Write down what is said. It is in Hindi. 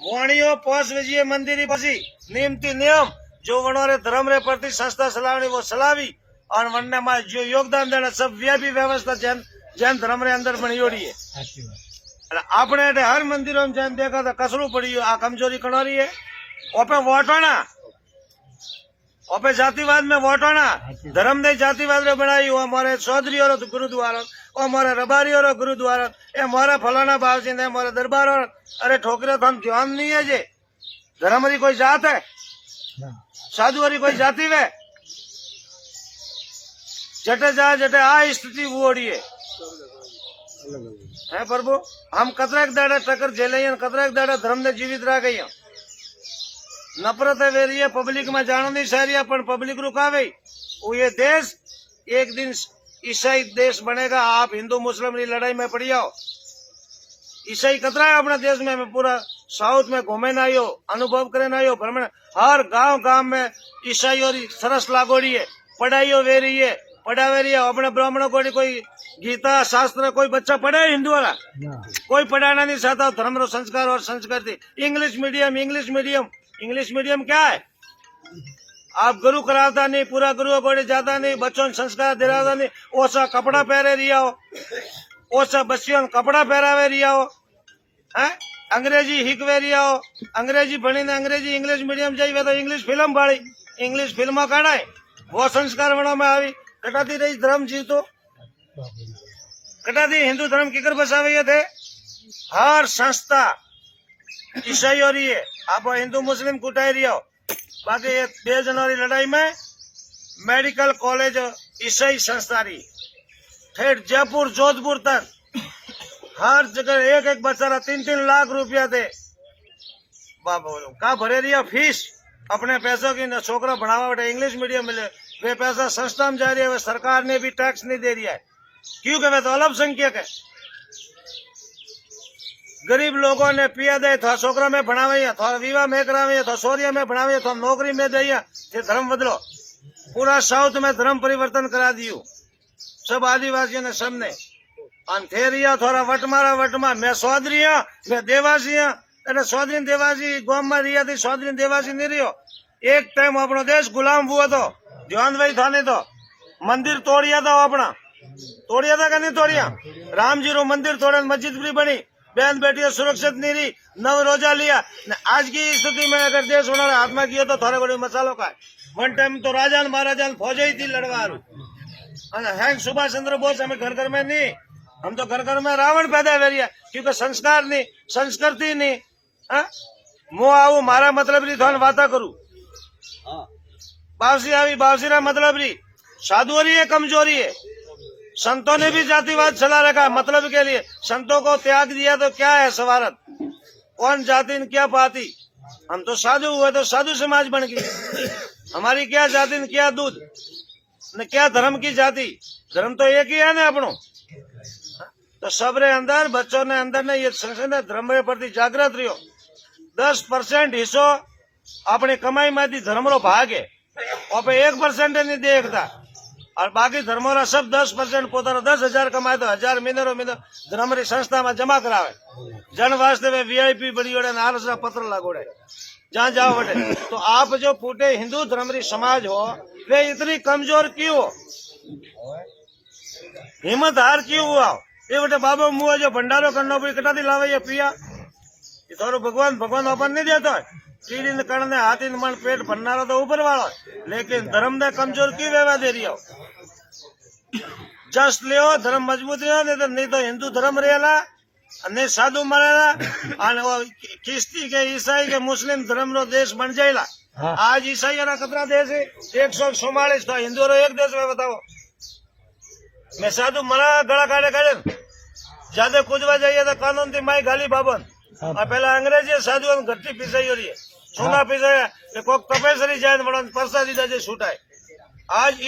वाणियों पोस विजय मंदिर पसी नियमती नियम जो वनोरे धर्म रे प्रति संस्था चलावनी वो चलावी और वनने में जो योगदान देना सब व्यापी व्यवस्था जैन धर्म रे अंदर बनियोड़ी है। आपने हर मंदिरों में जैन देखा था कसरू पड़ी आ कमजोरी कणोरी है। ओपे वोटोना ओपे जातिवाद में वोटोना धर्म ने जातिवाद रे बनाई वो हमारे चौधरी और गुरुद्वारा और हमारे रबारी और गुरुद्वारा ये हमारा फलाना बावजिंद है हमारे दरबार और अरे ठोकरे तो हम ध्यान नहीं है जे धर्म री कोई जात है साधु री कोई जाति वे जटे जा जटे आ स्थिति वोड़ी है प्रभु हम कतरा दाड़ा टक्कर झेले कतरा दाड़ा धर्म ने जीवित रह गई नफरत है वे रही है पब्लिक में जानो नहीं सह पर पब्लिक रुकावे वो ये देश एक दिन ईसाई देश बनेगा। आप हिंदू मुस्लिम की लड़ाई में पड़ी आओ ईसाई कतरा है अपने देश में पूरा साउथ में घूमे ना आयो अनुभव करे ना आयो भ्रमण हर गांव गांव में ईसाई और सरस लागोड़ी है पढ़ाई वे रही है पढ़ावे रही है अपने ब्राह्मणों को कोई गीता शास्त्र कोई बच्चा पढ़े हिंदू वाला कोई पढ़ाना नहीं चाहता धर्म रो संस्कार और संस्कृति इंग्लिश मीडियम क्या है। आप गुरु कराता नहीं पूरा गुरु को जाता नहीं बच्चों संस्कार दिलाता नहीं ओसा कपड़ा पहरे रिया हो ओसा बच्चियों कपड़ा पहरावे रिया हो है अंग्रेजी हिकवे रिया हो अंग्रेजी बनी ने अंग्रेजी इंग्लिश मीडियम जाइए तो इंग्लिश फिल्म बाड़ी इंग्लिश फिल्म काढ़ा वो संस्कार बनो में आई कटाती रही धर्म जीव तो कटाती हिंदू धर्म किकर बसावे थे हर संस्था ईसाई हो रही है आप हिंदू मुस्लिम कुटाई रही हो बाकी ये 2 जनवरी लड़ाई में मेडिकल कॉलेज ईसाई संस्था रही ठेठ जयपुर जोधपुर तक हर जगह एक बच्चा 3-3 लाख रुपया थे का भरे रही फीस अपने पैसों की छोकरा बढ़ावा बैठे इंग्लिश मीडियम मिले वे पैसा संस्था में जा रही है सरकार ने भी टैक्स नहीं दे दिया है क्योंकि वे तो अल्पसंख्यक है। गरीब लोगों ने पिया दे थोड़ा छोकरा में बढ़ावे थोड़ा विवाह में करावे थोड़ा सोरिया में बढ़ावे थोड़ा नौकरी में दे धर्म बदलो पूरा साउथ में धर्म परिवर्तन करा दियो सब आदिवासियों ने सबने अंधेरिया थोड़ा वटमा मैं चौधरी मैं देवासी अरे चौधरी देवासी गांव में रिया थी चौधरी देवासी नहीं रियो एक टाइम अपनो देश गुलाम हुआ तो ध्यान भाई था नहीं तो मंदिर तोड़िया था अपना तोड़िया था क्या नहीं तोड़िया राम जी रो मंदिर तोड़े मस्जिद भी बनी बहन बेटियों सुरक्षित नहीं रही 9 रोजा लिया आज की स्थिति में अगर देश होना हाथ में किया तो थोड़े बड़े मसालों का वन टाइम तो राजा महाराजा फौज ही थी लड़वा हैंग सुभाष चंद्र बोस हमें घर घर में नहीं हम तो घर घर में रावण पैदा कर रही क्योंकि संस्कार नहीं संस्कृति नहीं मु आऊ मारा मतलब री थोड़ा वाता करू बावसी आई बावसीरा मतलब री साधुरी है कमजोरी है संतों ने भी जातिवाद चला रखा मतलब के लिए संतों को त्याग दिया तो क्या है सवारत कौन जाति न क्या पाती हम तो साधु हुए तो साधु समाज बन गई हमारी क्या जाति न क्या दूध न क्या धर्म की जाति धर्म तो एक ही है ना अपनों तो सबरे अंदर बच्चों ने अंदर ने ये धर्म के प्रति जागृत रहो 10% हिस्सो अपनी कमाई में धर्म रो भाग है और 1% नहीं देखता और बाकी धर्मों रा सब 10% पोता 10,000 कमाए तो 1000 महीने धर्म री संस्था में जमा करावे जन वास्ते वे VIP बड़ी ओढ़े नारस रा पत्र लगोड़े जहाँ जाओ बटे तो आप जो फूटे हिंदू धर्म री समाज हो वे इतनी कमजोर क्यों हो हिम्मत हार क्यों हुआ ये बटे बाबा मुआ जो भंडारो करना भी कटा दी लावे ये पिया ये थोड़ा भगवान अपन नहीं देता है कीड़ी ने करने हाथी ने मन पेट भरना तो ऊपर वाला लेकिन धर्म ने कमजोर क्यों व्यवहार दे रही हो जस ले धर्म मजबूत नहीं तो हिंदू धर्म रहेला नहीं साधु मरेला किस्ती के ईसाई के मुस्लिम धर्म रो देश बन जाएला। आज ईसाई ना कतरा देश है 144 था हिंदू रो एक देश में बताओ मैं साधु मरा गला काटे ज्यादा कुछ जाइए तो कानून थी माई गाली बाबन और पहला अंग्रेजी साधु घट्टी पिसाई हो रही है सोना पिसाया कोक तपेसरी जाए परसा दीदा छूटाए आज